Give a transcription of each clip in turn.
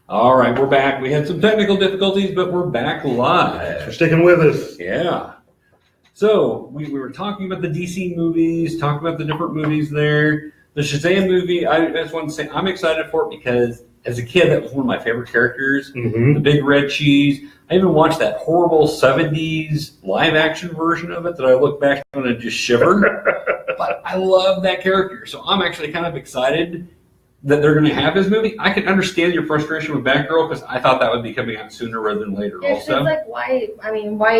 All right, we're back. We had some technical difficulties, but we're back live. Thanks for sticking with us. Yeah. So we were talking about the DC movies, talking about the different movies there. The Shazam movie, I just want to say I'm excited for it because as a kid, that was one of my favorite characters. Mm-hmm. The big red cheese. I even watched that horrible 70s live action version of it that I look back on and just shiver. But I love that character. So I'm actually kind of excited that they're going to have his movie. I can understand your frustration with Batgirl because I thought that would be coming out sooner rather than later. Yeah, also, it's like why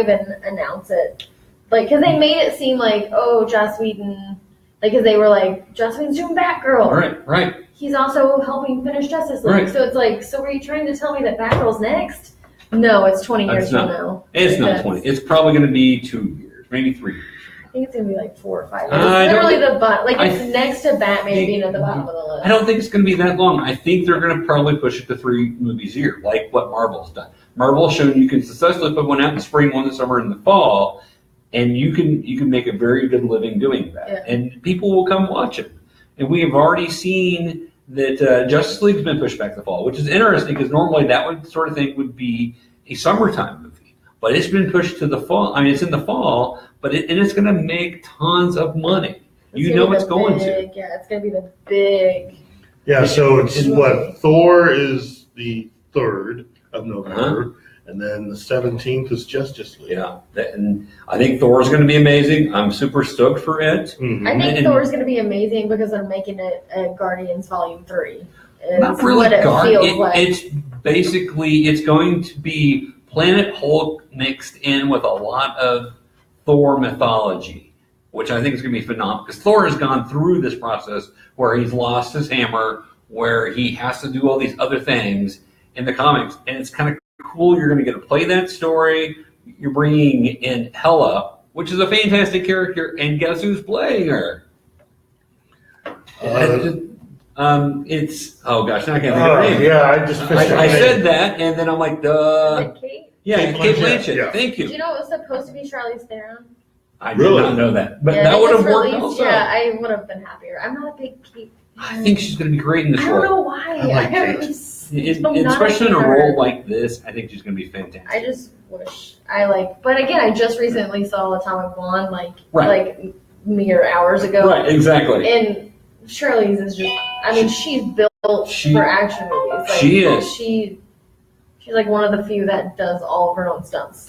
even announce it? Like, because they made it seem like, oh, Joss Whedon, like, because they were like, Joss Whedon's doing Batgirl. Right. He's also helping finish Justice League. Right. So it's like, so were you trying to tell me that Batgirl's next? No, it's 20 years from now. It's not 20. It's probably going to be 2 years, maybe 3 years. I think it's going to be like 4 or 5 years. It's literally the bottom. Like, it's next to Batman being at the bottom of the list. I don't think it's going to be that long. I think they're going to probably push it to 3 movies a year, like what Marvel's done. Marvel's shown you can successfully put one out in the spring, one in the summer, and the fall, and you can make a very good living doing that. Yeah. And people will come watch it. And we have already seen that Justice League's been pushed back to the fall, which is interesting because normally that sort of thing would be a summertime movie. But it's been pushed to the fall. I mean, it's in the fall, but it's going to make tons of money. You know it's going to. Yeah, it's going to be the big. Yeah, so it's what? Thor is the 3rd of November, and then the 17th is Justice League. Yeah, and I think Thor is going to be amazing. I'm super stoked for it. Mm-hmm. I think Thor is going to be amazing because they're making it Guardians Volume 3. Not really what it feels like. It's basically, it's going to be Planet Hulk mixed in with a lot of Thor mythology, which I think is going to be phenomenal because Thor has gone through this process where he's lost his hammer, where he has to do all these other things in the comics, and it's kind of cool. You're going to get to play that story. You're bringing in Hela, which is a fantastic character, and guess who's playing her? It's now I can't think of her name. Yeah, I said that, and then I'm like, Is it Kate? Yeah, Kate Blanchett. Yeah. Thank you. Do you know it was supposed to be Charlize Theron? I did not know that, but Yeah, that would have it's worked released. also. Yeah, I would have been happier. I'm not a big Kate. I think she's going to be great in this I role. don't know why. I like Kate. Especially in a role like this, I think she's going to be fantastic. I just wish but again, I just recently saw Atomic Blonde, like mere hours ago. Right, exactly. And Charlize is just, I mean, she's built for action movies. Like, she is. She's like one of the few that does all of her own stunts.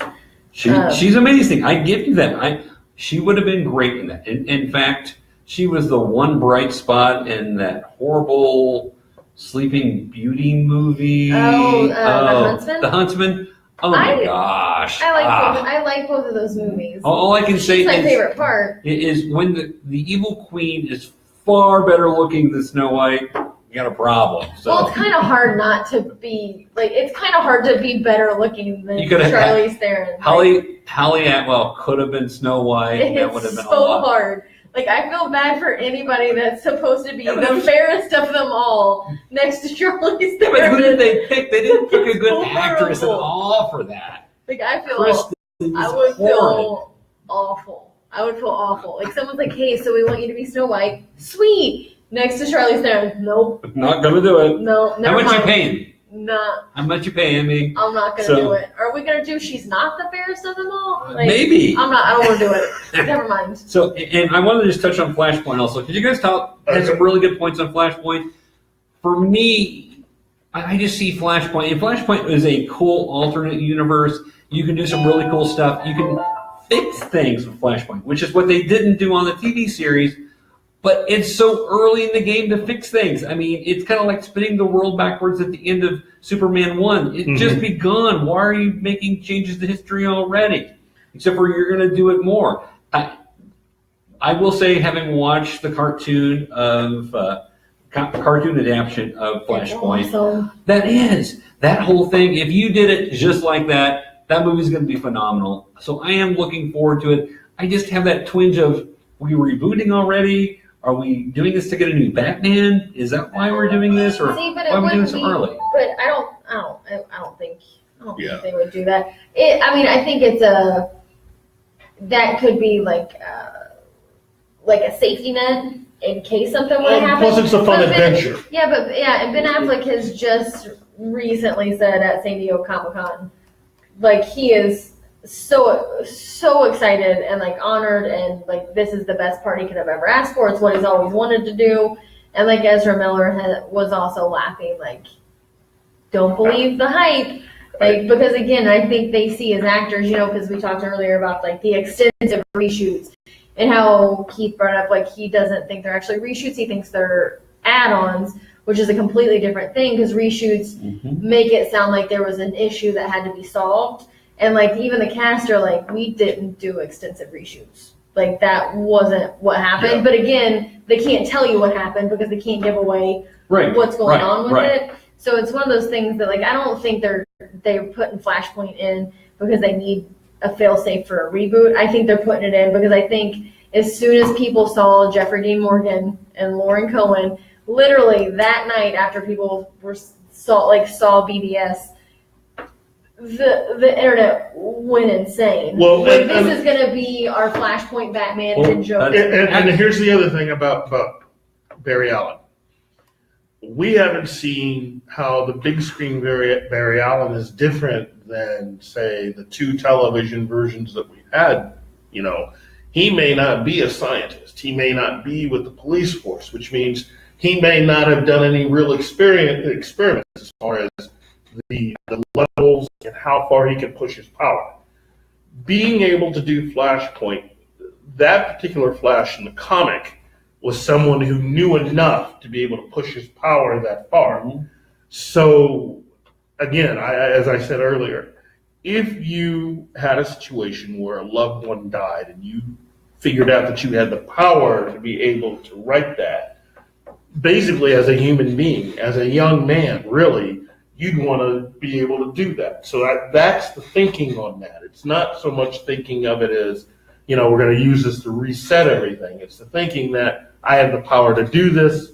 She's amazing. I give you that. She would have been great in that. In fact, she was the one bright spot in that horrible Sleeping Beauty movie. The Huntsman? The Huntsman. Oh my gosh. I like both of those movies. All I can say is my favorite part is when the evil queen is far better looking than Snow White, you got a problem. So. Well, it's kind of hard not to be it's kind of hard to be better looking than Charlize Theron. Hallie Atwell could have been Snow White. That would have been so hard. Like, I feel bad for anybody that's supposed to be the fairest of them all next to Charlize Theron. Yeah, but who did they pick? They didn't pick a good actress at all for that. Like, I would feel awful. I would feel awful. Like, someone's like, hey, so we want you to be Snow White. Sweet. Next to Charlize Theron. Nope. Not going to do it. No, never mind. How much you paying? Nah. How much you paying me? I'm not going to do it. Are we going to do she's not the fairest of them all? Like, maybe. I don't want to do it. Never mind. So, and I wanted to just touch on Flashpoint also, because you guys had some really good points on Flashpoint. For me, I just see Flashpoint, and Flashpoint is a cool alternate universe. You can do some really cool stuff. You can fix things with Flashpoint, which is what they didn't do on the TV series. But it's so early in the game to fix things. I mean, it's kind of like spinning the world backwards at the end of Superman 1. It's just begun. Why are you making changes to history already? Except for you're going to do it more. I will say, having watched the cartoon adaptation of Flashpoint, awesome. that whole thing, if you did it just like that movie's going to be phenomenal. So I am looking forward to it. I just have that twinge of, are we rebooting already? Are we doing this to get a new Batman? Is that why we're doing this, or why are we doing it so early? But I don't think they would do that. I think it's that could be like a safety net in case something would happen. Plus, it's a fun adventure. And Ben Affleck has just recently said at San Diego Comic-Con, like, he is so excited and, like, honored, and, like, this is the best part he could have ever asked for. It's what he's always wanted to do. And, like, Ezra Miller was also laughing, like, don't believe the hype. Like, because, again, I think they see as actors, you know, because we talked earlier about, like, the extensive reshoots and how Keith brought up, like, he doesn't think they're actually reshoots. He thinks they're add-ons, which is a completely different thing, because reshoots make it sound like there was an issue that had to be solved. And, like, even the cast are like, we didn't do extensive reshoots. Like, that wasn't what happened. Yeah. But, again, they can't tell you what happened because they can't give away what's going on with it. So it's one of those things that, like, I don't think they're putting Flashpoint in because they need a fail-safe for a reboot. I think they're putting it in because I think as soon as people saw Jeffrey Dean Morgan and Lauren Cohen, literally that night after people saw BBS, the internet went insane. Well, this is going to be our Flashpoint Batman and Joker. And here's the other thing about Barry Allen. We haven't seen how the big screen Barry Allen is different than, say, the 2 television versions that we had. You know, he may not be a scientist. He may not be with the police force, which means he may not have done any real experiments as far as the levels and how far he can push his power. Being able to do Flashpoint, that particular Flash in the comic was someone who knew enough to be able to push his power that far. So, again, as I said earlier, if you had a situation where a loved one died and you figured out that you had the power to be able to write that, basically as a human being, as a young man, really, you'd want to be able to do that. So that's the thinking on that. It's not so much thinking of it as, you know, we're going to use this to reset everything. It's the thinking that I have the power to do this,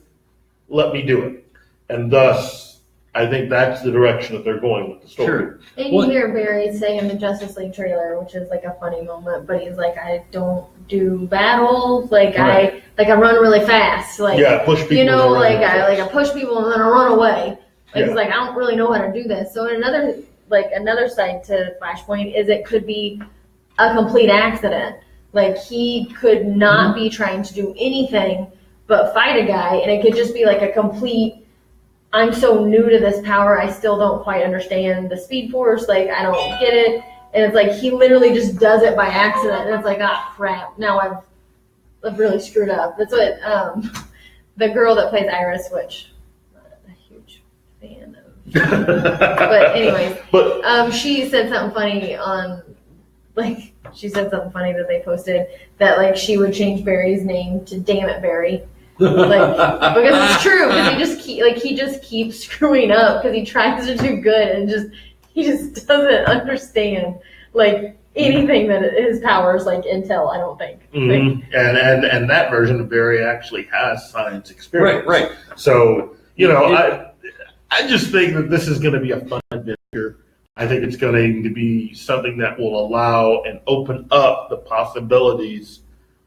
let me do it. And thus, I think that's the direction that they're going with the story. Sure. And you hear Barry say in the Justice League trailer, which is like a funny moment, but he's like, I don't do battles, like I run really fast. Like, push people. You know, like I push people and then I run away. Like, he's like, I don't really know how to do this. So another side to Flashpoint is it could be a complete accident. Like, he could not be trying to do anything but fight a guy, and it could just be like a complete, I'm so new to this power, I still don't quite understand the Speed Force, like, I don't get it. And it's like, he literally just does it by accident, and it's like, crap, now I've really screwed up. That's what the girl that plays Iris, which I'm not a huge fan of. But anyways, she said something funny on, like, she said something funny that they posted that, like, she would change Barry's name to Damn It Barry. Like, because it's true, because he just keeps screwing up because he tries to do good and he just doesn't understand, like, anything that his powers, like, entail, I don't think. Mm-hmm. And that version of Barry actually has science experience. Right. So, you know, I just think that this is going to be a fun adventure. I think it's going to be something that will allow and open up the possibilities,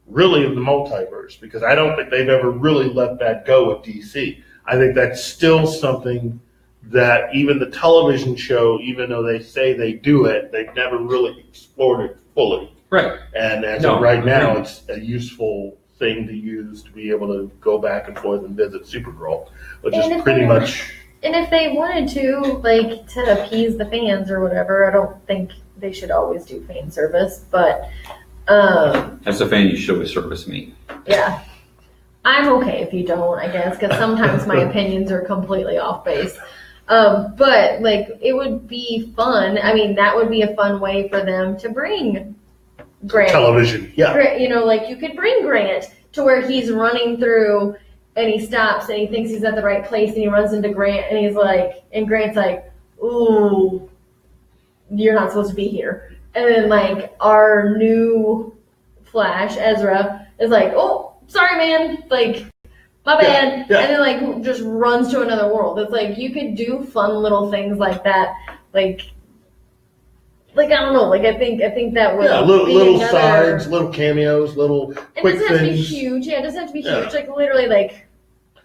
really, of the multiverse, because I don't think they've ever really let that go with DC. I think that's still something that even the television show, even though they say they do it, they've never really explored it fully. Right. And as of right now, it's a useful thing to use to be able to go back and forth and visit Supergirl, which is pretty much... And if they wanted to, like, to appease the fans or whatever, I don't think they should always do fan service, but... as a fan, you should always service me. Yeah. I'm okay if you don't, I guess, because sometimes my opinions are completely off base. But, like, it would be fun. I mean, that would be a fun way for them to bring Grant. Television, yeah. You know, like, you could bring Grant to where he's running through... And he stops and he thinks he's at the right place and he runs into Grant and he's like, and Grant's like, ooh, you're not supposed to be here. And then, like, our new Flash, Ezra, is like, oh, sorry, man. Like, my bad. Yeah. And then, like, just runs to another world. It's like, you could do fun little things like that. Like I don't know. Like, I think that would little sides, little cameos, little quick things. It doesn't have to be huge. Yeah, it doesn't have to be huge. Like, literally, like,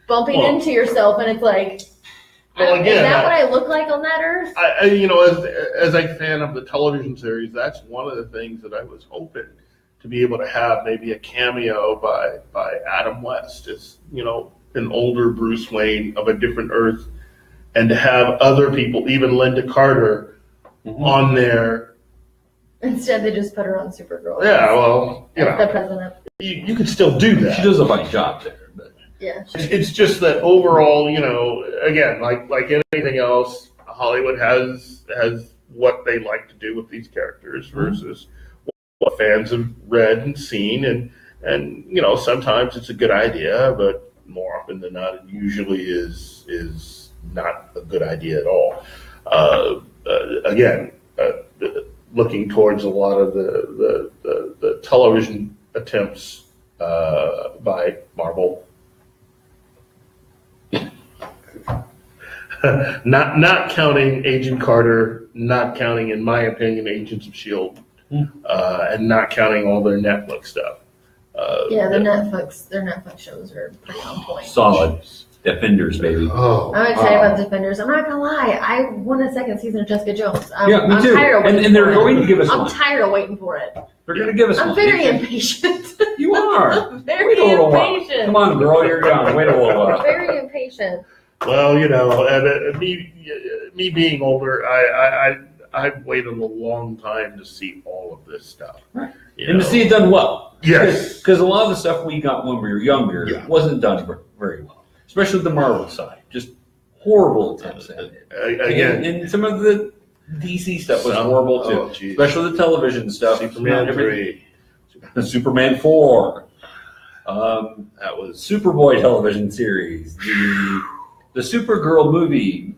bumping into yourself, and it's like, Well, Is again, that what I look like on that Earth? as a fan of the television series, that's one of the things that I was hoping to be able to have maybe a cameo by Adam West, as an older Bruce Wayne of a different Earth, and to have other people, even Linda Carter, on there. Instead, they just put her on Supergirl. Yeah, well, as the president. You could still do that. She does a fine job there. But. Yeah. It's just that overall, again, like anything else, Hollywood has what they like to do with these characters versus what fans have read and seen, and sometimes it's a good idea, but more often than not, it usually is not a good idea at all. Again, looking towards a lot of the television attempts by Marvel. Not counting Agent Carter, not counting, in my opinion, Agents of S.H.I.E.L.D., and not counting all their Netflix stuff. Their Netflix shows are pretty on point. Solid. Defenders, baby. Oh, I'm excited about Defenders. I'm not gonna lie, I want a second season of Jessica Jones. Me too. I'm tired of waiting and they're for going it. to give us I'm one. tired of waiting for it. They're going to give us one. I'm very impatient. You are. I'm very Wait a little while. impatient. Come on, girl, you're young. Wait a little while. Very impatient. well, and me being older, I've waited a long time to see all of this stuff. Right. And to see it done well. Yes. Because a lot of the stuff we got when we were younger wasn't done very well. Especially the Marvel side. Just horrible attempts at it. Again, And some of the DC stuff was horrible too. Oh, geez. Especially the television stuff. Superman 3. Superman 4. That was Superboy television series. The Supergirl movie,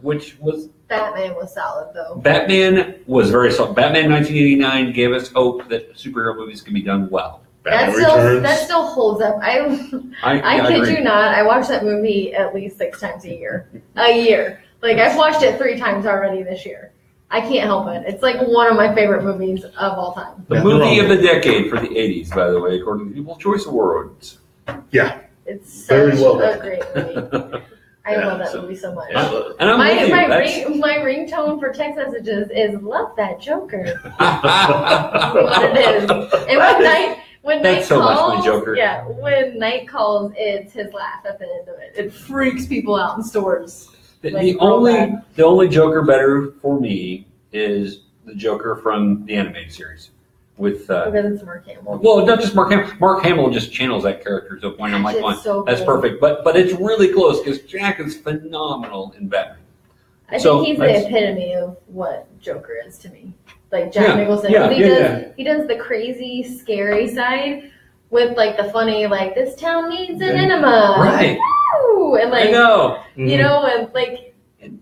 which was... Batman was solid though. Batman was very solid. Batman 1989 gave us hope that superhero movies can be done well. That still holds up. I kid agree. you not. I watch that movie at least 6 times a year. Like I've watched it 3 times already this year. I can't help it. It's like one of my favorite movies of all time. The movie of the decade for the 80s, by the way, according to People's Choice Awards. Yeah. It's such Very well a done. great movie. I love that movie so much. And I'm with you. My ringtone for text messages is "Love that Joker." What it is. And when Night so calls, much my Joker. Yeah, when Night calls, it's his laugh at the end of it. It freaks people out in stores. The only Joker better for me is the Joker from the animated series. With because it's Mark Hamill. Well, not just Mark Hamill. Mark Hamill just channels that character to a point. I'm like, It's so that's good. perfect. But it's really close because Jack is phenomenal in Batman. I think he's the epitome of what Joker is to me. Like Jack Nicholson. He does the crazy, scary side with like the funny, like this town needs an enema. Right. Woo! And like I know. and like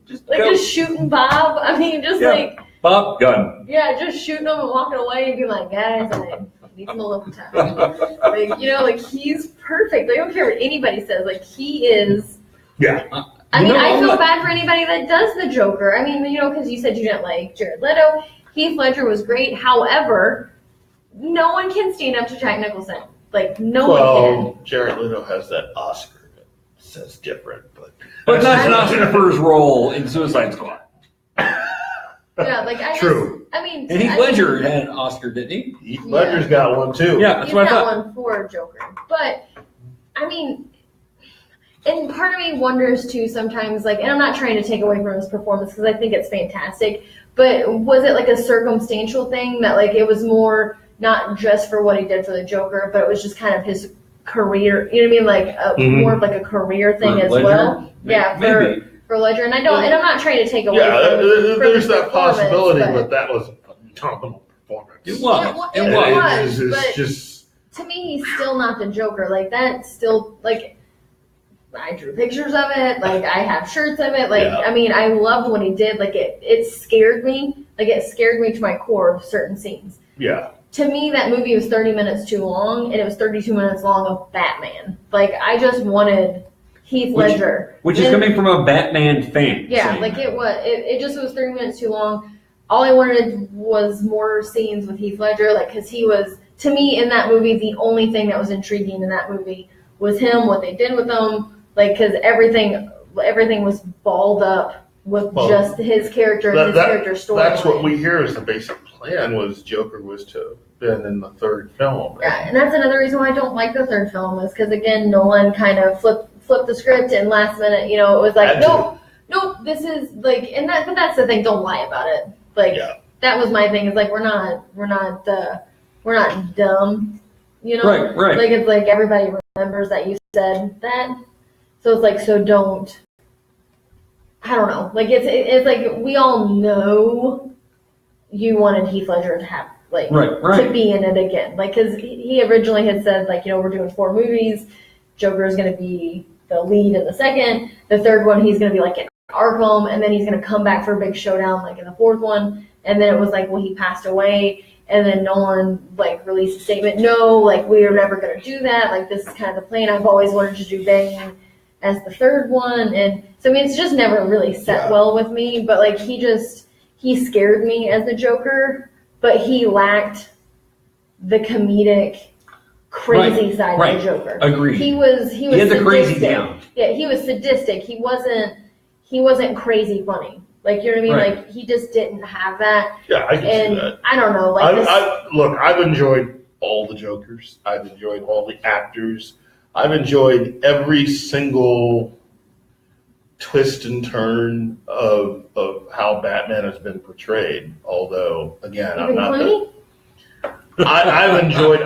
just shooting Bob. I mean, like Bob Gunn. Yeah, just shooting them and walking away and being like, guys, I need some alone time. Like he's perfect. I don't care what anybody says. Like he is. Yeah. I feel bad for anybody that does the Joker. I mean, because you said you didn't like Jared Leto. Heath Ledger was great. However, no one can stand up to Jack Nicholson. Like no one can. Jared Leto has that Oscar that says different, but that's an Oscar for his role in Suicide Squad. Yeah, True. And Heath Ledger had an Oscar, didn't he? Heath Ledger's got one too. Yeah, that's what I thought. He's got one for Joker. But, and part of me wonders too sometimes, and I'm not trying to take away from his performance because I think it's fantastic, but was it like a circumstantial thing that it was more not just for what he did for the Joker, but it was just kind of his career, you know what I mean? More of a career thing as Ledger? well. Maybe. For Ledger, and I'm not trying to take away from there's that performance, possibility, but that was a phenomenal performance. It was. It was. It's But just to me, he's still not the Joker. That still I drew pictures of it. I have shirts of it. I loved what he did. It scared me. It scared me to my core of certain scenes. Yeah. To me, that movie was 30 minutes too long, and it was 32 minutes long of Batman. I just wanted Heath Ledger. Which is coming from a Batman fan. Yeah, it just was 30 minutes too long. All I wanted was more scenes with Heath Ledger, because he was, to me, in that movie, the only thing that was intriguing in that movie was him, what they did with him, because everything everything was balled up with just his character and his character story. That's what we hear is the basic plan was Joker was to have been in the third film. Yeah, and that's another reason why I don't like the third film is because, again, Nolan kind of flipped the script and last minute, it was like, nope, this is like, but that's the thing, don't lie about it. Like, that was my thing, is like, we're not dumb, Right. Like, it's like everybody remembers that you said that. So it's like, so don't, I don't know. Like, it's like, we all know you wanted Heath Ledger to have, like, to be in it again. Like, because he originally had said, like, we're doing 4 movies. Joker is going to be the lead in the second. The third one, he's going to be, like, in Arkham. And then he's going to come back for a big showdown, like, in the fourth one. And then it was like, well, he passed away. And then Nolan, like, released a statement. No, like, we are never going to do that. Like, this is kind of the plan. I've always wanted to do Bane as the third one. And so, I mean, it's just never really set well with me. But, like, he scared me as the Joker. But he lacked the comedic, crazy side of the Joker. Agreed. He was he had the crazy down. Yeah, he was sadistic. He wasn't crazy funny. Like, you know what I mean? Right. Like, he just didn't have that. Yeah, I can see that. I don't know. Like, look, I've enjoyed all the Jokers. I've enjoyed all the actors. I've enjoyed every single twist and turn of how Batman has been portrayed. Although, again, I'm not Clooney? I've enjoyed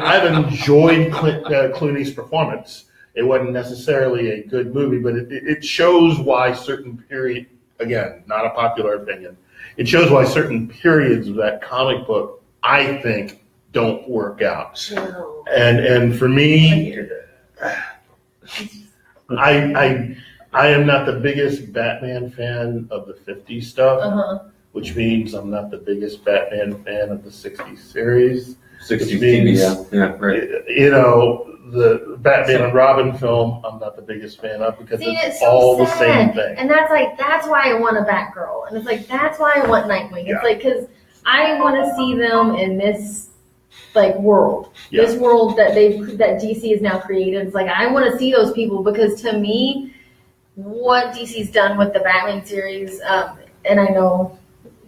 Clooney's performance. It wasn't necessarily a good movie, but it shows why certain period. Again, not a popular opinion. It shows why certain periods of that comic book, I think, don't work out. No. And for me, I am not the biggest Batman fan of the 50s stuff, which means I'm not the biggest Batman fan of the 60s series. 60s TV, yeah, right. The Batman and Robin film, I'm not the biggest fan of because it's so all sad. The same thing. And that's why I want a Batgirl. And it's like, that's why I want Nightwing. It's like, because I want to see them in this, like, world. Yeah. This world that DC has now created. It's like, I want to see those people because to me, what DC's done with the Batman series, and I know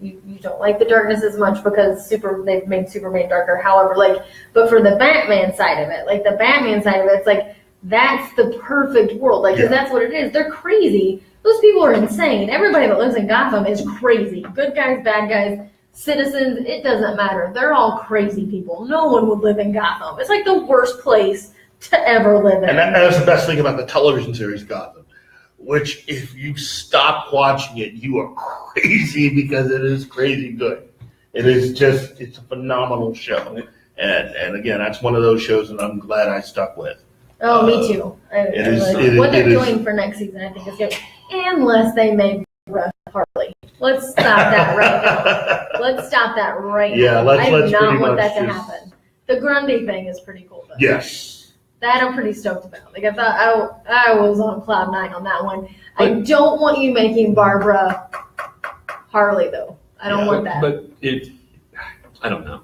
you don't like the darkness as much because they've made Superman darker. However, but for the Batman side of it, it's like, that's the perfect world. Like, because that's what it is. They're crazy. Those people are insane. Everybody that lives in Gotham is crazy. Good guys, bad guys, citizens, it doesn't matter. They're all crazy people. No one would live in Gotham. It's like the worst place to ever live in. And that's the best thing about the television series Gotham. Which, if you stop watching it, you are crazy because it is crazy good. It's a phenomenal show. And again, that's one of those shows that I'm glad I stuck with. Oh, me too. What they're doing for next season, I think, is good. Unless they make Russ Harley. Let's stop that right now. Yeah, I do not want that to happen. The Grundy thing is pretty cool, though. Yes. That I'm pretty stoked about. Like, I thought I was on cloud 9 on that one. I don't want you making Barbara Harley, though. I don't want that. But I don't know.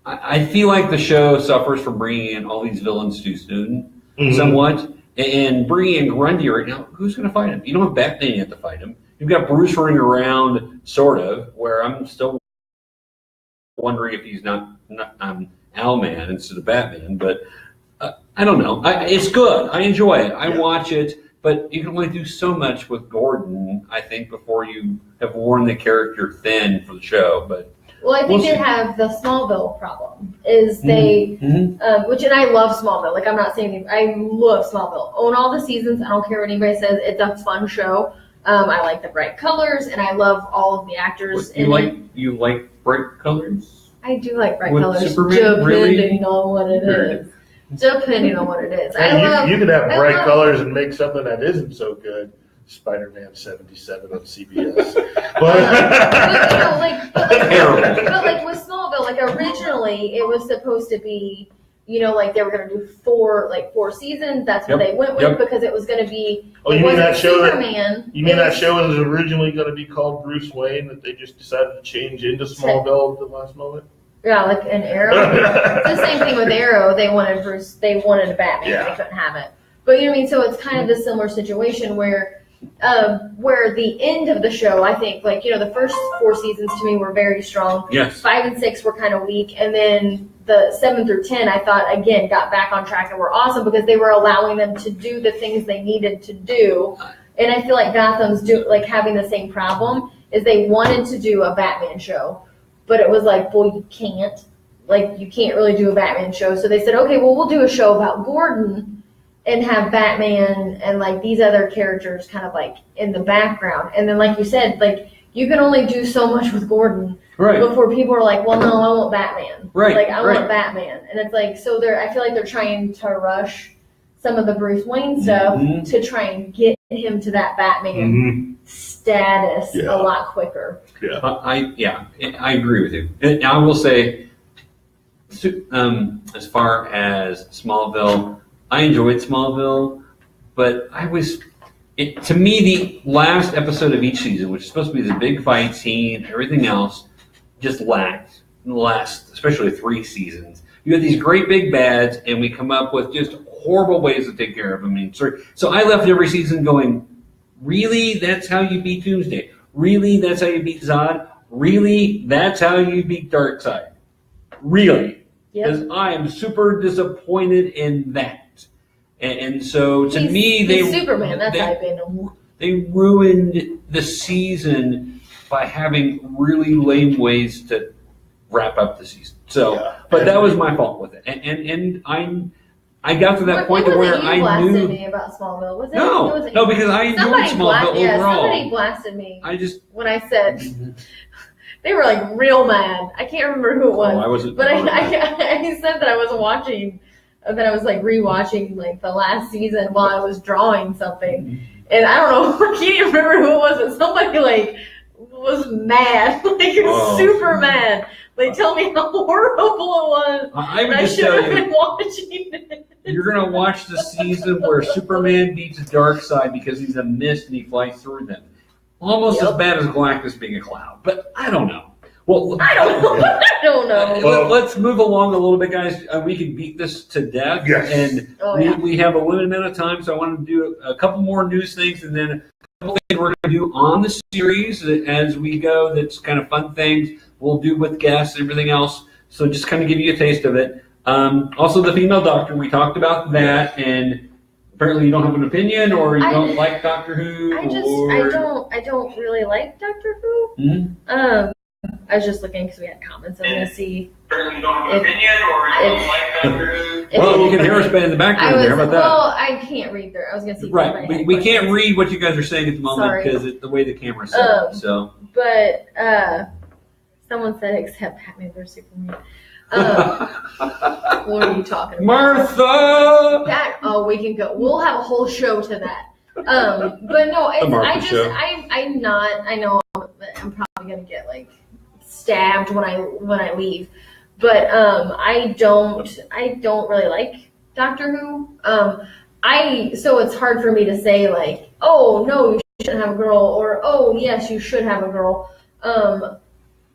I feel like the show suffers from bringing in all these villains too soon, somewhat. And bringing in Grundy right now, who's going to fight him? You don't have Batman yet to fight him. You've got Bruce running around, sort of, where I'm still wondering if he's not Owlman instead of Batman, but I don't know. It's good. I enjoy it. I watch it, but you can only do so much with Gordon, I think, before you have worn the character thin for the show. But I think they have the Smallville problem. Is they, which, and I love Smallville. Like, I'm not saying I love Smallville. Own all the seasons. I don't care what anybody says. It's a fun show. I like the bright colors, and I love all of the actors. You like bright colors? I do like bright With colors, Superman, depending on what it is. Depending on what it is. You can have bright colors and make something that isn't so good. Spider-Man 77 on CBS. But with Smallville, like, originally it was supposed to be, like, they were going to do 4 seasons. That's what they went with because it was going to be. Oh, you mean that show Superman? That show was originally going to be called Bruce Wayne that they just decided to change into Smallville at the last moment? Yeah, like an Arrow. It's the same thing with Arrow. They wanted Bruce. They wanted a Batman. They couldn't have it. But you know what I mean? So it's kind of this similar situation where the end of the show, I think, like, you know, the first 4 seasons to me were very strong. Yes. 5 and 6 were kind of weak. And then the 7 through 10, I thought, again, got back on track and were awesome because they were allowing them to do the things they needed to do. And I feel like Gotham's having the same problem is they wanted to do a Batman show, but it was like, well, you can't. Like, you can't really do a Batman show. So they said, okay, well, we'll do a show about Gordon and have Batman and, like, these other characters kind of, like, in the background. And then, like you said, like, you can only do so much with Gordon before people are like, well, no, I want Batman. Right. Like, I want Batman. And it's like, so I feel like they're trying to rush some of the Bruce Wayne stuff to try and get him to that Batman status a lot quicker. Yeah. I agree with you. And I will say, as far as Smallville, I enjoyed Smallville, but to me, the last episode of each season, which is supposed to be the big fight scene, everything else, just lacked in the last, especially 3 seasons. You had these great big bads, and we come up with just horrible ways to take care of them. I mean, so I left every season going, really? That's how you beat Doomsday? Really? That's how you beat Zod? Really? That's how you beat Darkseid? Really? Because I am super disappointed in that. And so to me, he's Superman. That's how I beat him. They ruined the season by having really lame ways to wrap up the season. So, but that was my fault with it. And I got to that point to where I knew. Blasted me about Smallville. Was it? No, because I enjoyed Smallville overall. Somebody blasted me. When I said they were like real mad. I can't remember who it was. I wasn't. But I said that I wasn't watching. That I was like rewatching like the last season while I was drawing something, and I don't know. I can't even remember who it was. But somebody like was mad, like super mad. They tell me how horrible it was. I would just tell you, been watching it. You're gonna watch the season where Superman beats Darkseid because he's a mist and he flies through them. Almost as bad as Galactus being a cloud, but I don't know. Well, I don't know. Let's move along a little bit, guys. We can beat this to death, and we have a limited amount of time, so I want to do a couple more news things, and then a couple things we're going to do on the series as we go. That's kind of fun things we'll do with guests and everything else. So just kind of give you a taste of it. Also, the female doctor, we talked about that, and apparently you don't have an opinion, or you don't like Doctor Who. I don't really like Doctor Who. Mm-hmm. I was just looking because we had comments. I'm going to see. Apparently you don't have an opinion, or you don't like Doctor Who. Well, you can hear us in the background there. How about that? Well, I can't read there. I was going to see. Right. We can't read what you guys are saying at the moment because it's the way the camera's set. But someone said except Batman vs Superman. What are you talking about? Martha! We can go. We'll have a whole show to that. But no, I know I'm probably going to get like stabbed when I leave. But I don't really like Doctor Who. So it's hard for me to say like, oh no, you shouldn't have a girl, or oh yes, you should have a girl.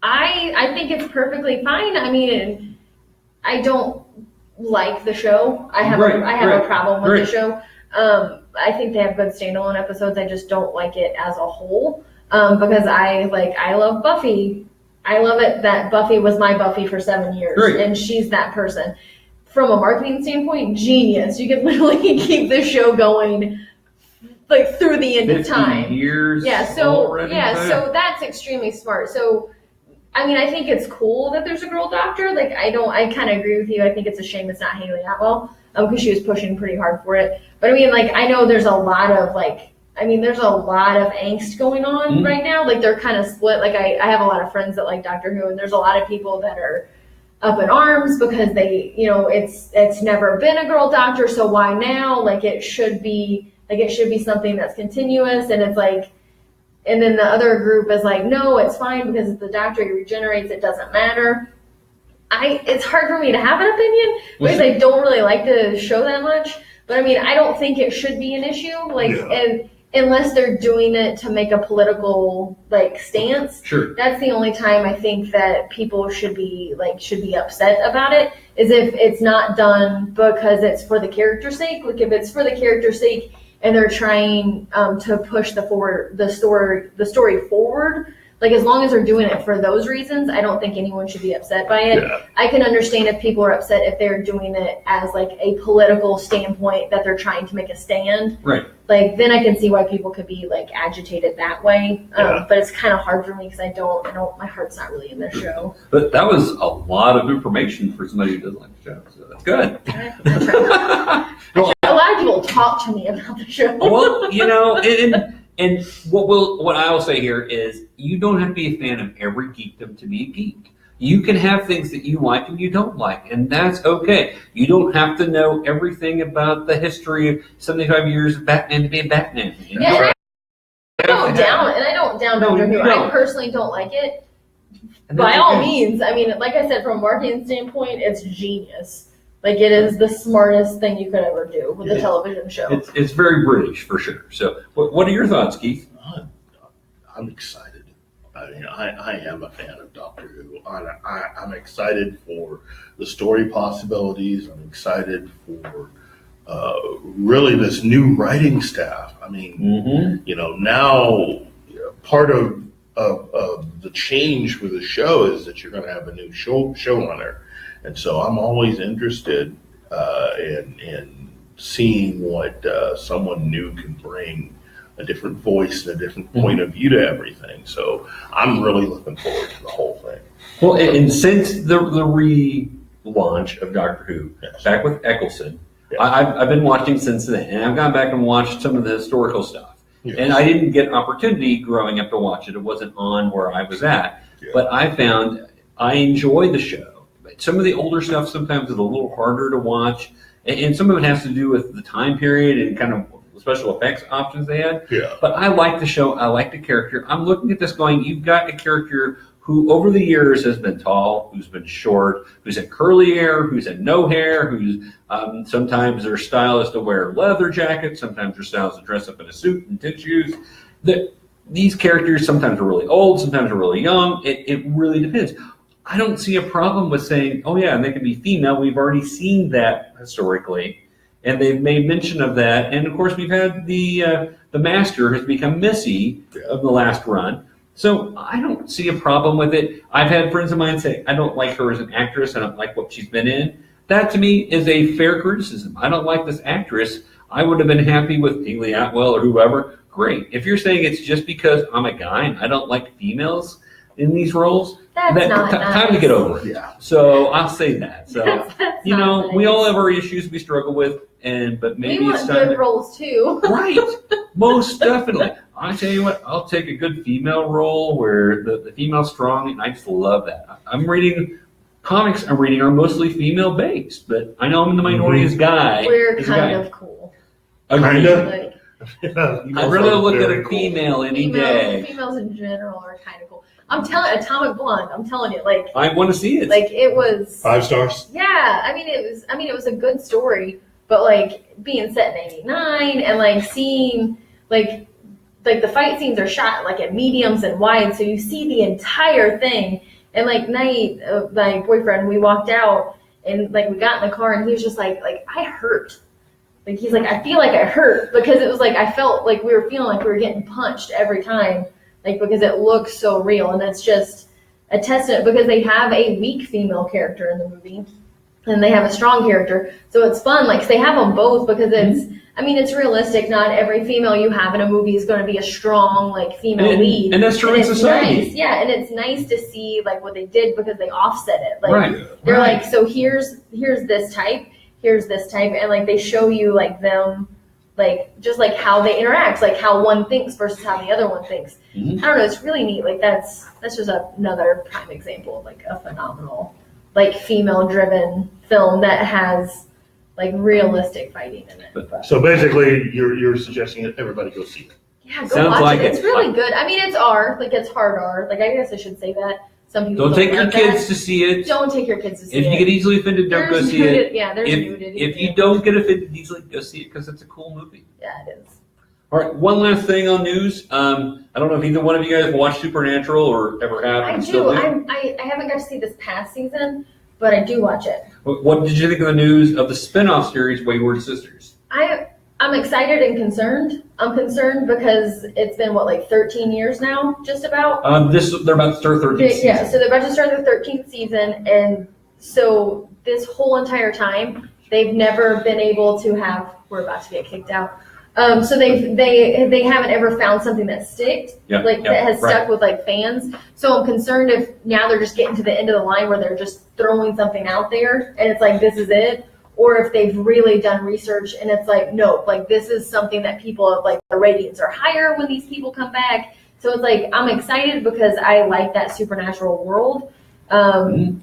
I think it's perfectly fine. I mean, I don't like the show. I have a problem with the show. I think they have good standalone episodes. I just don't like it as a whole because I love Buffy. I love it that Buffy was my Buffy for 7 years, and she's that person. From a marketing standpoint, genius. You could literally keep this show going like through the end of time. Years. So that's extremely smart. So, I mean, I think it's cool that there's a girl doctor. Like, I kind of agree with you. I think it's a shame it's not Haley Atwell because she was pushing pretty hard for it. But I mean, like, I know there's a lot of angst going on right now. Like, they're kind of split. Like, I have a lot of friends that like Doctor Who, and there's a lot of people that are up in arms because they, it's never been a girl doctor, so why now? Like, it should be something that's continuous, and it's like, and then the other group is like, no, it's fine because if the doctor regenerates, it doesn't matter. It's hard for me to have an opinion because I don't really like the show that much. But I mean, I don't think it should be an issue. Like, and unless they're doing it to make a political like stance. Sure. That's the only time I think that people should be upset about it, is if it's not done because it's for the character's sake. Like if it's for the character's sake and they're trying to push the story forward. Like, as long as they're doing it for those reasons, I don't think anyone should be upset by it. Yeah. I can understand if people are upset if they're doing it as, like, a political standpoint that they're trying to make a stand. Right. Like, then I can see why people could be, like, agitated that way. Yeah. But it's kind of hard for me because I don't, my heart's not really in this show. But that was a lot of information for somebody who doesn't like the show, so that's good. That's right. A lot of people talk to me about the show. Well, and what I will say here is, you don't have to be a fan of every geekdom to be a geek. You can have things that you like and you don't like, and that's okay. You don't have to know everything about the history of 75 years of Batman to be a Batman. Yeah, I don't down Doctor Who. I personally don't like it. By all means, I mean, like I said, from a marketing standpoint, it's genius. Like, it is the smartest thing you could ever do with a television show. It's very British, for sure. So, what are your thoughts, Keith? I'm excited. I mean, I am a fan of Doctor Who. I'm excited for the story possibilities. I'm excited for really this new writing staff. I mean, now part of the change for the show is that you're going to have a new showrunner. And so I'm always interested in seeing what someone new can bring, a different voice and a different point of view to everything. So I'm really looking forward to the whole thing. Well, and since the relaunch of Doctor Who, back with Eccleston, I've been watching since then, and I've gone back and watched some of the historical stuff. Yes. And I didn't get an opportunity growing up to watch it. It wasn't on where I was at. Yeah. But I found I enjoy the show. Some of the older stuff sometimes is a little harder to watch, and some of it has to do with the time period and kind of special effects options they had. Yeah. But I like the show. I like the character. I'm looking at this going, you've got a character who over the years has been tall, who's been short, who's had curly hair, who's had no hair, who's sometimes their style is to wear leather jackets, sometimes their style is to dress up in a suit and tin shoes. These characters sometimes are really old, sometimes are really young. It really depends. I don't see a problem with saying, oh yeah, and they can be female. We've already seen that historically, and they've made mention of that. And of course, we've had the Master has become Missy of the last run. So I don't see a problem with it. I've had friends of mine say, I don't like her as an actress. I don't like what she's been in. That to me is a fair criticism. I don't like this actress. I would have been happy with Haley Atwell or whoever. Great. If you're saying it's just because I'm a guy and I don't like females in these roles, that's not nice. Time to get over it. Yeah. So I'll say that. So that's we nice. all have our issues we struggle with, but maybe it's time. We want good roles too. Right. Most definitely. I tell you what, I'll take a good female role where the female's strong, and I just love that. I'm reading comics I'm reading are mostly female based, but I know I'm in the minority as guy. We're kind of cool. Kind of. Like, I'd rather look at a female any day. Females in general are kind of cool. I'm telling Atomic Blonde. I'm telling you, like I want to see it. Like it was 5 stars. Yeah, I mean it was a good story, but like being set in '89 and like seeing like the fight scenes are shot like at mediums and wide, so you see the entire thing. And like night, my boyfriend, we walked out and like we got in the car and he was just like I hurt. Like he's like I feel like I hurt because it was like I felt like we were feeling like we were getting punched every time. Like, because it looks so real, and it's just a testament because they have a weak female character in the movie, and they have a strong character, so it's fun. Like, they have them both because it's realistic. Not every female you have in a movie is going to be a strong, like, female lead. And that's true in society. Nice. Yeah, and it's nice to see, like, what they did because they offset it. Like, they're like, so here's this type, and, like, they show you, like, them, like, just like how they interact, like how one thinks versus how the other one thinks. I don't know, it's really neat. Like that's just another prime example of like a phenomenal, like female driven film that has like realistic fighting in it. But. So basically you're suggesting that everybody go see it. Yeah, go watch it. It's really good. I mean it's R, like it's hard R. Like I guess I should say that. Some people don't take your kids to see it. Don't take your kids to see it. If you get easily offended, don't go see it. Yeah, there's nudity. If you don't get offended easily, go see it because it's a cool movie. Yeah, it is. All right, one last thing on news. I don't know if either one of you guys watched Supernatural or ever have. I do. Still do. I haven't got to see this past season, but I do watch it. What did you think of the news of the spin-off series Wayward Sisters? I'm excited and concerned. I'm concerned because it's been, 13 years now, just about? They're about to start 13th season. Yeah, so they're about to start their 13th season, and so this whole entire time, they've never been able to have, we're about to get kicked out. So they haven't ever found something that that has stuck with fans. So I'm concerned if now they're just getting to the end of the line where they're just throwing something out there, and it's this is it. Or if they've really done research and it's no, this is something that people the ratings are higher when these people come back. So it's I'm excited because I like that supernatural world. And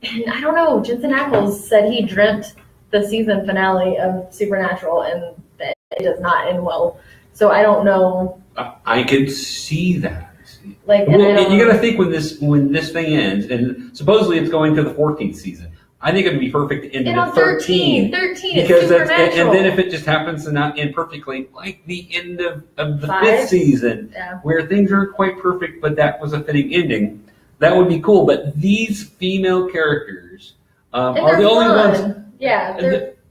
I don't know, Jensen Ackles said he dreamt the season finale of Supernatural and that it does not end well. So I don't know. I could see that. You got to think when this thing ends, and supposedly it's going to the 14th season. I think it would be perfect to end at 13. 13 because is Supernatural. And then if it just happens to not end perfectly, like the end of the 5th season, where things aren't quite perfect, but that was a fitting ending, that would be cool. But these female characters are the only ones. Yeah,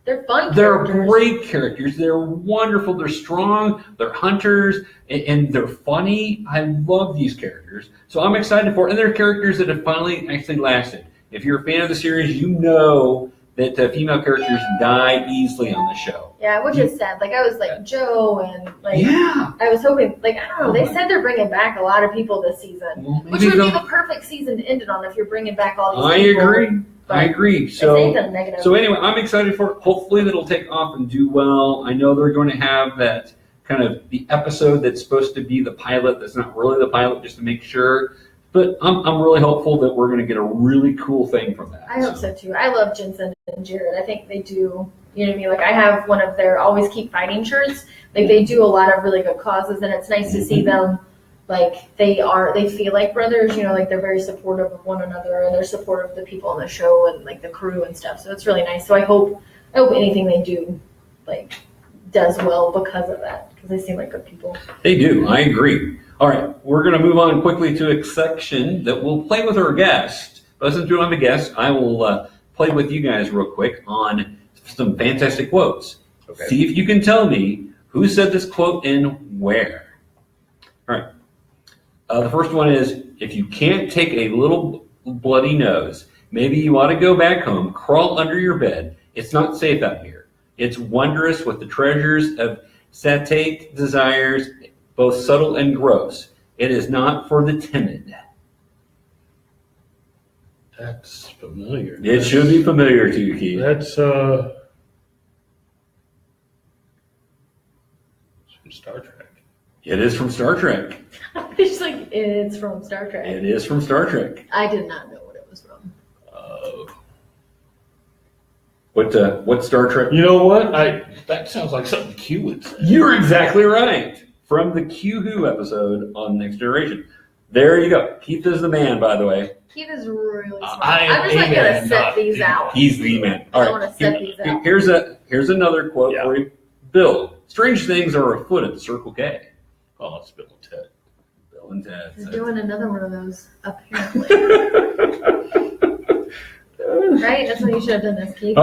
they're fun. They're great characters. They're wonderful. They're strong. They're hunters, and they're funny. I love these characters, so I'm excited for it. And they're characters that have finally actually lasted. If you're a fan of the series, you know that female characters die easily on the show. Yeah, which is sad. I was Joe and I was hoping, I don't know, they said they're bringing back a lot of people this season, which would be the perfect season to end it on if you're bringing back all these people. I agree. So anyway, I'm excited for it. Hopefully that'll take off and do well. I know they're going to have that kind of the episode that's supposed to be the pilot that's not really the pilot, just to make sure. But I'm really hopeful that we're going to get a really cool thing from that. I hope so too. I love Jensen and Jared. I think they do, you know what I mean? I have one of their Always Keep Fighting shirts. They do a lot of really good causes, and it's nice to see them, they feel like brothers, they're very supportive of one another, and they're supportive of the people on the show and the crew and stuff. So it's really nice. So I hope anything they do, does well because of that, because they seem like good people. They do. I agree. All right, we're going to move on quickly to a section that we'll play with our guest. But since we don't have a guest, I will play with you guys real quick on some fantastic quotes. Okay. See if you can tell me who said this quote and where. All right. The first one is, if you can't take a little bloody nose, maybe you ought to go back home, crawl under your bed. It's not safe out here. It's wondrous with the treasures of satiate desires, both subtle and gross. It is not for the timid. That's familiar. It should be familiar to you, Keith. That's from Star Trek. It is from Star Trek. It's it's from Star Trek. It is from Star Trek. I did not know what it was from. What Star Trek? You know what? That sounds like something Q would say. You're exactly right. From the Q-Who episode on Next Generation. There you go. Keith is the man, by the way. Keith is really smart. I'm just going to set these out. He's the man. All right. I want to set these out. Here's another quote for you. Bill, strange things are afoot at the Circle K. Oh, it's Bill and Ted. Bill and Ted. He's doing another one of those, apparently. Right? That's what you should have done this, Keith.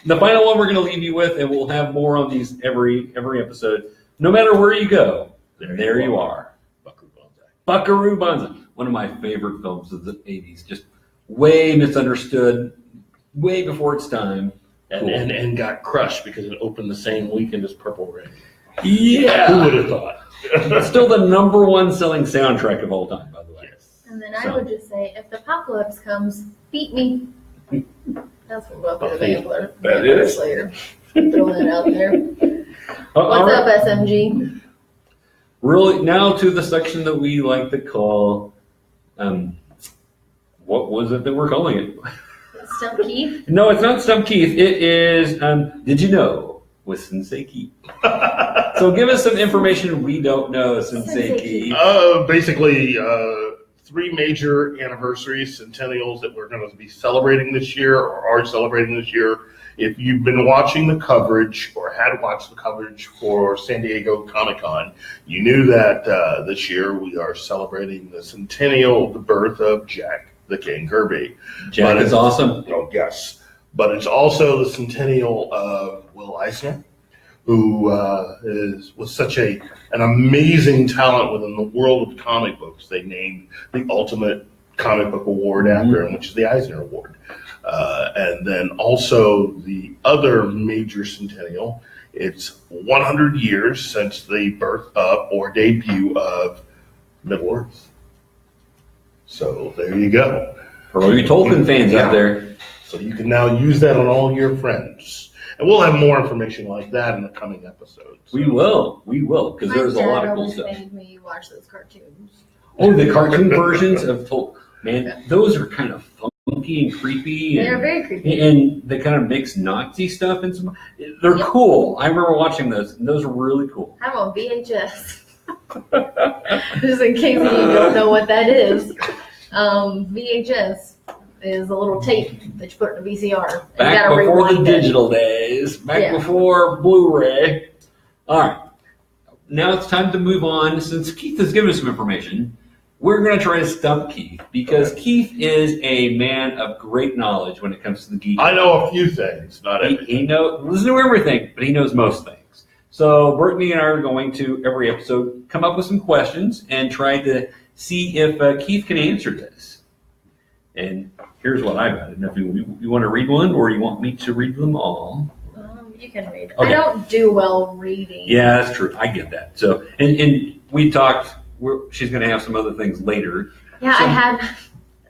The final one we're going to leave you with, and we'll have more on these every episode. No matter where you go, there you are. Buckaroo Banzai. One of my favorite films of the 80s. Just way misunderstood, way before its time. And got crushed because it opened the same weekend as Purple Rain. Yeah. Who would have thought? It's still the number one selling soundtrack of all time, by the way. Yes. And then I would just say, if the apocalypse comes, beat me. That's what Buffy the Vampire Slayer. Throwing it out there. What's up, SMG? Really, now to the section that we like to call, what was it that we're calling it? Stump Keith? No, it's not Stump Keith. It is, Did You Know? With Sensei Keith. So give us some information we don't know, Sensei Keith. Basically, 3 major anniversaries, centennials that we're going to be celebrating this year or are celebrating this year. If you've been watching the coverage or had watched the coverage for San Diego Comic-Con, you knew that this year we are celebrating the centennial of the birth of Jack the King Kirby. Jack is awesome. Oh, yes. But it's also the centennial of Will Eisner, who was such an amazing talent within the world of comic books. They named the ultimate comic book award after him, which is the Eisner Award. And then also the other major centennial, it's 100 years since the birth of or debut of Middle-earth. So there you go. For all you Tolkien fans out there. So you can now use that on all your friends. And we'll have more information like that in the coming episodes. We will, because there's a lot of cool stuff. Made me watch those cartoons. Oh, the cartoon versions of Tolkien. Man, those are kind of funky and creepy. They're very creepy. And they kind of mix Nazi stuff and some. They're cool. I remember watching those, and those are really cool. I'm on VHS. Just in case you don't know what that is. VHS is a little tape that you put in a VCR. Back before the digital days. Back before Blu-ray. All right. Now it's time to move on. Since Keith has given us some information, we're going to try to stump Keith because Keith is a man of great knowledge when it comes to the geek. I know a few things, not everything. He doesn't know everything, but he knows most things. So Brittney and I are going to, every episode, come up with some questions and try to see if Keith can answer this. And here's what I got. If you want to read one or you want me to read them all? You can read. Okay. I don't do well reading. Yeah, that's true. I get that. So, and we talked. She's going to have some other things later. Yeah, so, I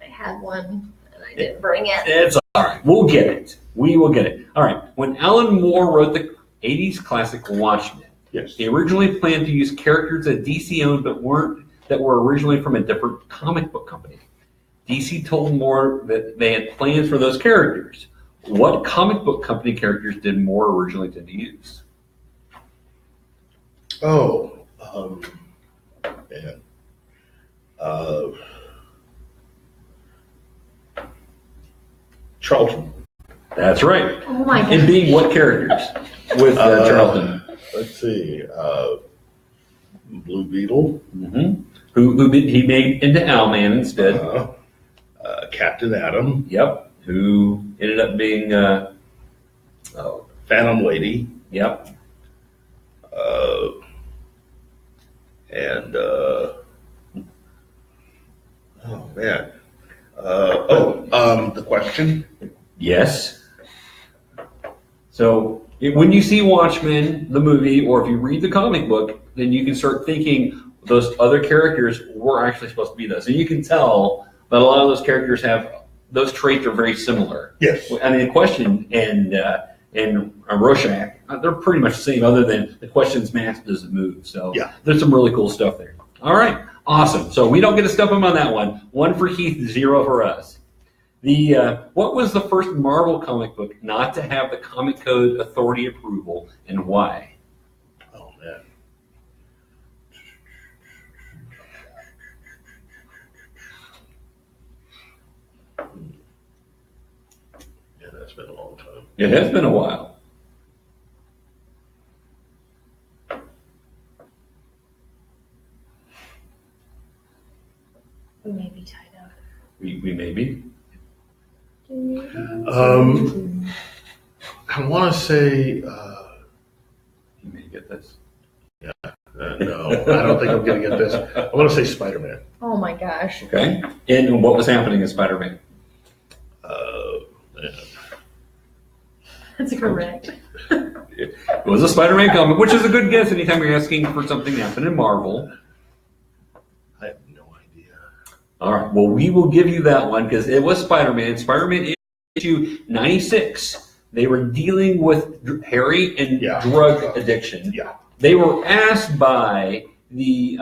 had one and I didn't bring it. It's all right. We'll get it. We will get it. All right. When Alan Moore wrote the 80s classic Watchmen, he originally planned to use characters that DC owned that were originally from a different comic book company. DC told Moore that they had plans for those characters. What comic book company characters did Moore originally tend to use? Man. Charlton. That's right. Oh my god. And being what characters with Charlton? Let's see. Blue Beetle. Mm-hmm. Who he made into Owlman instead. Captain Atom. Yep. Who ended up being Phantom Lady. Yep. And The Question. Yes. So when you see Watchmen, the movie, or if you read the comic book, then you can start thinking those other characters were actually supposed to be those. And you can tell that a lot of those characters have those traits are very similar. Yes. I mean, the Question and Rorschach, they're pretty much the same, other than the Question's mask doesn't move. So there's some really cool stuff there. All right, awesome. So we don't get to stump him on that one. 1 for Keith, 0 for us. What was the first Marvel comic book not to have the Comic Code Authority approval, and why? Oh man. Yeah, that's been a long time. It has been a while. We may be tied up. We may be. I want to say. You may get this. No, I don't think I'm going to get this. I want to say Spider-Man. Oh my gosh. Okay. And what was happening in Spider-Man? That's correct. It was a Spider-Man comic, which is a good guess anytime you're asking for something to happen in Marvel. I have no idea. All right. Well, we will give you that one because it was Spider-Man. Spider-Man issue 96. They were dealing with Harry and drug addiction. Yeah. They were asked by the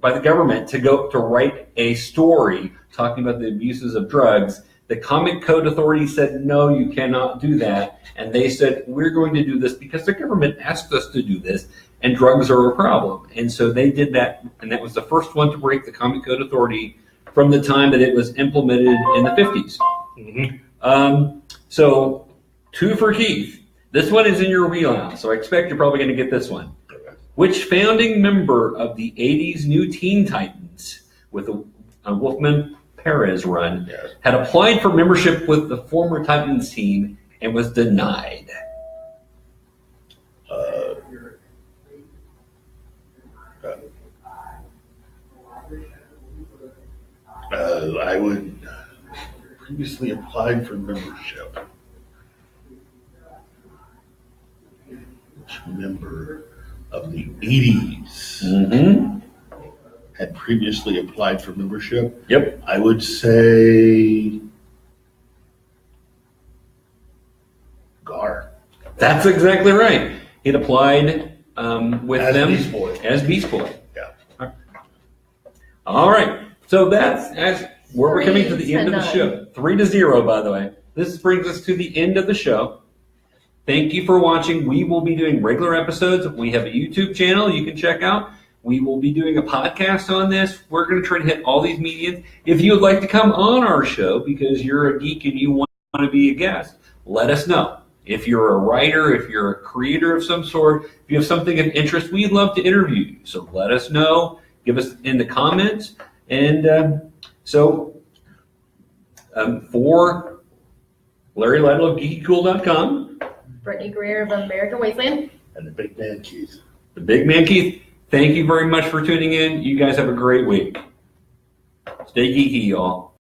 government to write a story talking about the abuses of drugs. The Comic Code Authority said, no, you cannot do that. And they said, we're going to do this because the government asked us to do this, and drugs are a problem. And so they did that, and that was the first one to break the Comic Code Authority from the time that it was implemented in the 50s. Mm-hmm. So 2 for Keith. This one is in your wheelhouse, so I expect you're probably going to get this one. Which founding member of the 80s New Teen Titans with a Wolfman Perez run had applied for membership with the former Titans team and was denied? I would previously applied for membership. Which member of the 80s had previously applied for membership? Yep. I would say Gar. That's exactly right. He'd applied with As them Beast Boy. as Beast Boy. Yeah. All right. So that's where we're coming to the end of the show. 3-0, by the way. This brings us to the end of the show. Thank you for watching. We will be doing regular episodes. We have a YouTube channel you can check out. We will be doing a podcast on this. We're going to try to hit all these mediums. If you would like to come on our show because you're a geek and you want to be a guest, let us know. If you're a writer, if you're a creator of some sort, if you have something of interest, we'd love to interview you. So let us know. Give us in the comments. And for Larry Litle of geekycool.com, Brittney Greer of American Wasteland. And the big man Keith. the big man Keith, thank you very much for tuning in. You guys have a great week. Stay geeky, y'all.